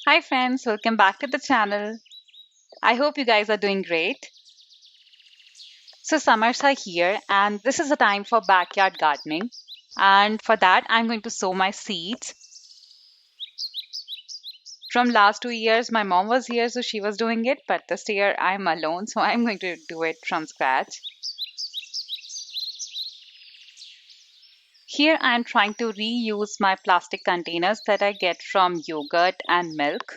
Hi friends, welcome back to the channel. I hope you guys are doing great. So summers are here and this is the time for backyard gardening. And for that, I'm going to sow my seeds. From last 2 years, my mom was here, so she was doing it. But this year, I'm alone, so I'm going to do it from scratch. Here, I'm trying to reuse my plastic containers that I get from yogurt and milk.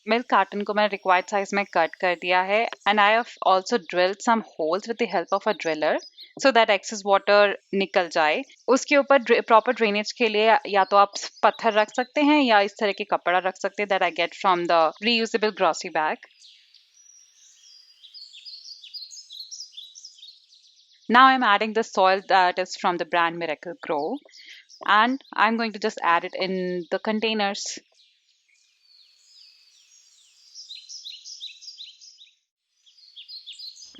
Milk carton को मैंने required size में cut कर दिया है and I have also drilled some holes with the help of a driller so that excess water निकल जाए उसके ऊपर प्रॉपर ड्रेनेज के लिए या तो आप पत्थर रख सकते हैं या इस तरह के कपड़ा रख सकते हैं that I get from the reusable grocery bag. Now I'm adding the soil that is from the brand Miracle Grow and I'm going to just add it in the containers.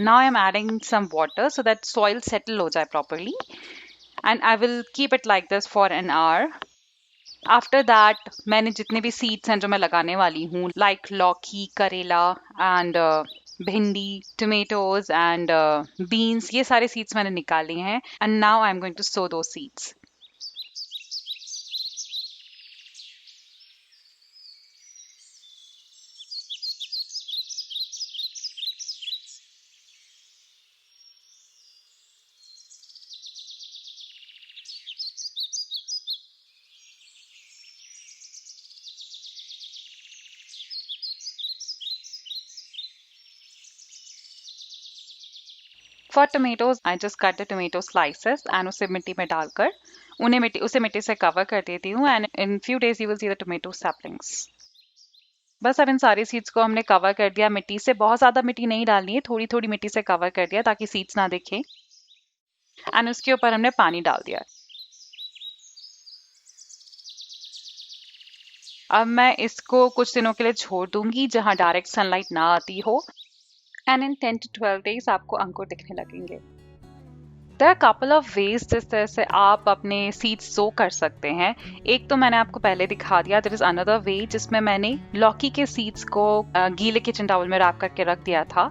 Now I'm adding some water so that soil settle ho jaye properly and I will keep it like this for an hour. After that मैंने जितने भी seeds हैं जो मैं लगाने वाली हूँ like लौकी, करेला and भिंडी, tomatoes and beans ये सारे seeds मैंने निकाल लिए हैं and now I'm going to sow those seeds. For tomatoes, I just cut the tomato slices and उसे मिट्टी में डालकर उसे मिट्टी से कवर कर देती हूँ and in few days you will see the tomato saplings. बस अब इन सारी सीड्स को हमने कवर कर दिया मिट्टी से. बहुत ज़्यादा मिट्टी नहीं डालनी है, थोड़ी थोड़ी मिट्टी से कवर कर दिया ताकि सीड्स ना दिखें एंड उसके ऊपर हमने पानी डाल दिया. अब मैं इसको कुछ दिनों के लिए छोड़ दूंगी जहां डायरेक्ट सनलाइट ना आती हो एंड इन 10 to 12 days आपको अंकुर दिखने लगेंगे. There are couple of ways जिस तरह से आप अपने सीड्स सो कर सकते हैं. एक तो मैंने आपको पहले दिखा दिया. There is another way जिसमें मैंने लौकी के सीड्स को गीले किचन टॉवल में रैप करके रख दिया था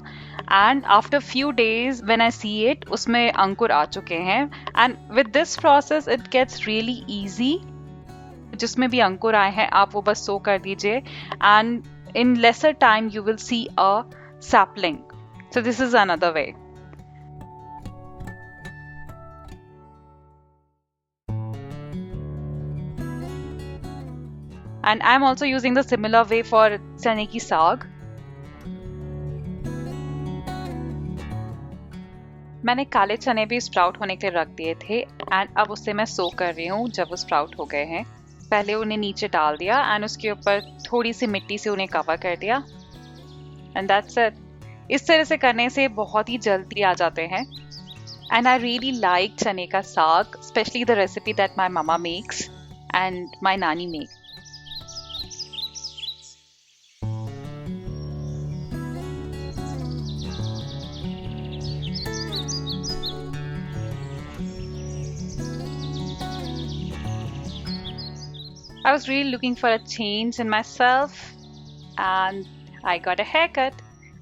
and after few days when I see it उसमें अंकुर आ चुके हैं and with this process it gets really easy. जिसमें भी अंकुर आए हैं आप वो बस सो कर दीजिए and in lesser time you will see a sapling. So this is another way. And I'm also using the similar way for चने की साग. मैंने काले चने भी स्प्राउट होने के लिए रख दिए थे एंड अब उसे मैं सो कर रही हूँ जब वो स्प्राउट हो गए हैं. पहले उन्हें नीचे डाल दिया एंड उसके ऊपर थोड़ी सी मिट्टी से उन्हें कवर कर दिया एंड दैट्स इट. इस तरह से करने से बहुत ही जल्दी आ जाते हैं एंड आई रियली लाइक चने का साग, specially the recipe that my mama makes and my नानी makes. I was really looking for a change in myself and I got a haircut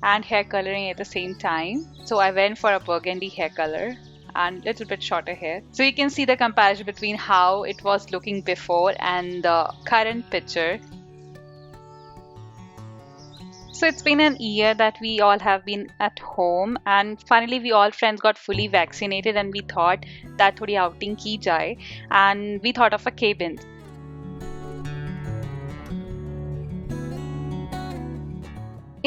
and hair coloring at the same time. So I went for a burgundy hair color and little bit shorter hair. So you can see the comparison between how it was looking before and the current picture. So it's been an year that we all have been at home and finally we all friends got fully vaccinated and we thought that थोड़ी outing की जाए and we thought of a cabin.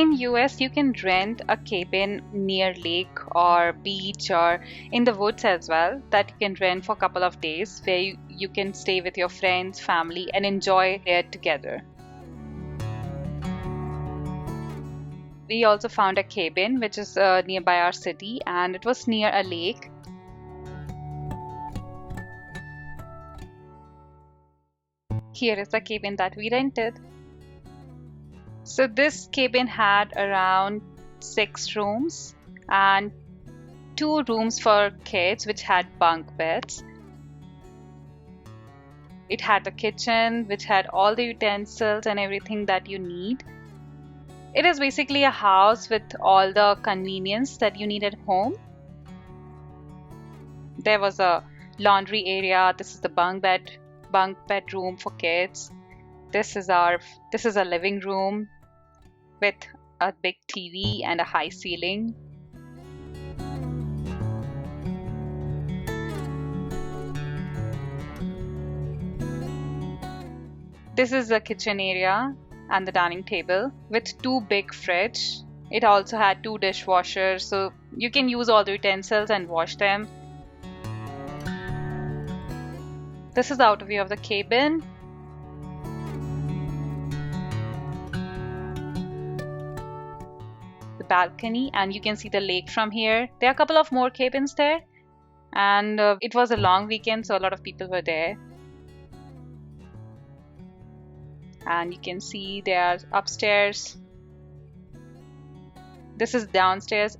In US, you can rent a cabin near lake or beach or in the woods as well that you can rent for a couple of days where you can stay with your friends, family and enjoy it together. We also found a cabin which is nearby our city and it was near a lake. Here is the cabin that we rented. So this cabin had around 6 rooms and 2 rooms for kids which had bunk beds. It had the kitchen, which had all the utensils and everything that you need. It is basically a house with all the convenience that you need at home. There was a laundry area. This is the bunk bedroom for kids. This is a living room with a big TV and a high ceiling. This is the kitchen area and the dining table with two big fridge. It also had two dishwashers, so you can use all the utensils and wash them. This is the outer view of the cabin. The balcony, and you can see the lake from here. There are a couple of more cabins there, and it was a long weekend, so a lot of people were there. And you can see they are upstairs. This is downstairs.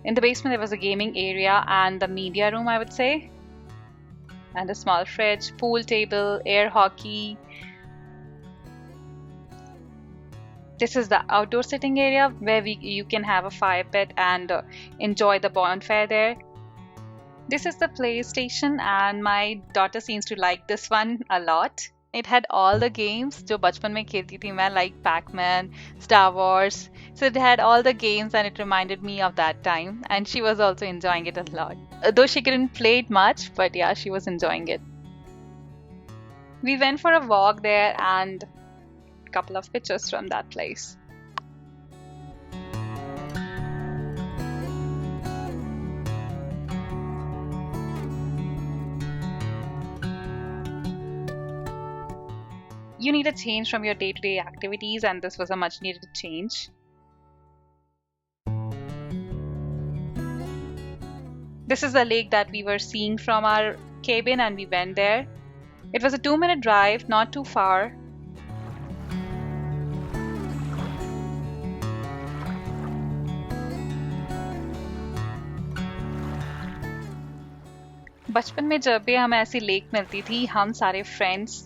In the basement there was a gaming area and the media room, I would say, and a small fridge, pool table, air hockey. This is the outdoor sitting area where you can have a fire pit and enjoy the bonfire there. This is the PlayStation, and my daughter seems to like this one a lot. It had all the games जो बचपन में खेलती थी मैं, like Pac-Man, Star Wars. So it had all the games and it reminded me of that time, and she was also enjoying it a lot. Though she couldn't play it much, but yeah, she was enjoying it. We went for a walk there and a couple of pictures from that place. You need a change from your day-to-day activities, and this was a much needed change. This is the lake that we were seeing from our cabin, and we went there. It was a 2-minute drive, not too far. बचपन में जब भी हमें ऐसी lake मिलती थी, हम सारे फ्रेंड्स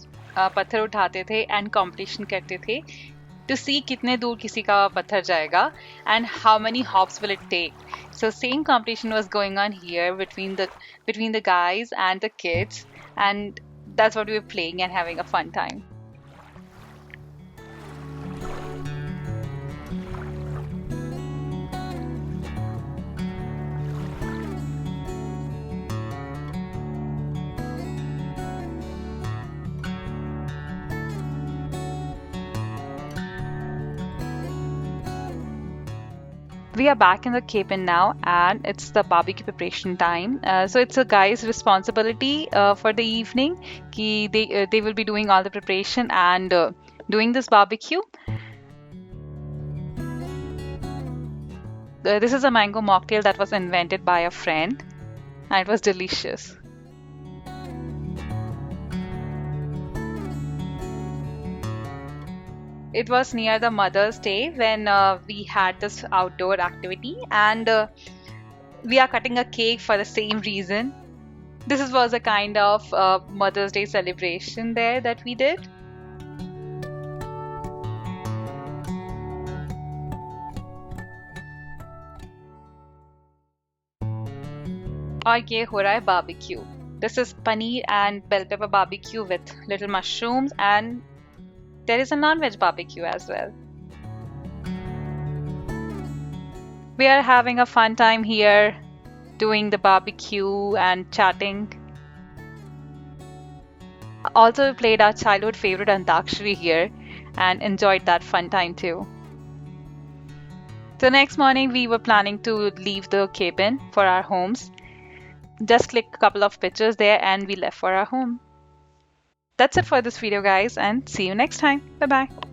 पत्थर उठाते थे एंड कंपटीशन करते थे टू सी कितने दूर किसी का पत्थर जाएगा and how many hops will it take. So same competition was going on here between the guys and the kids, and that's what we were playing and having a fun time. We are back in the cabin now, and it's the barbecue preparation time. So it's a guy's responsibility for the evening. They will be doing all the preparation and doing this barbecue. This is a mango mocktail that was invented by a friend, and it was delicious. It was near the Mother's Day when we had this outdoor activity, and we are cutting a cake for the same reason. This was a kind of Mother's Day celebration there that we did. और ये हो रहा है barbecue. This is paneer and bell pepper barbecue with little mushrooms, and there is a non-veg barbecue as well. We are having a fun time here doing the barbecue and chatting. Also, we played our childhood favorite Antakshari here and enjoyed that fun time too. So next morning we were planning to leave the cabin for our homes. Just click a couple of pictures there and we left for our home. That's it for this video, guys, and see you next time. Bye bye.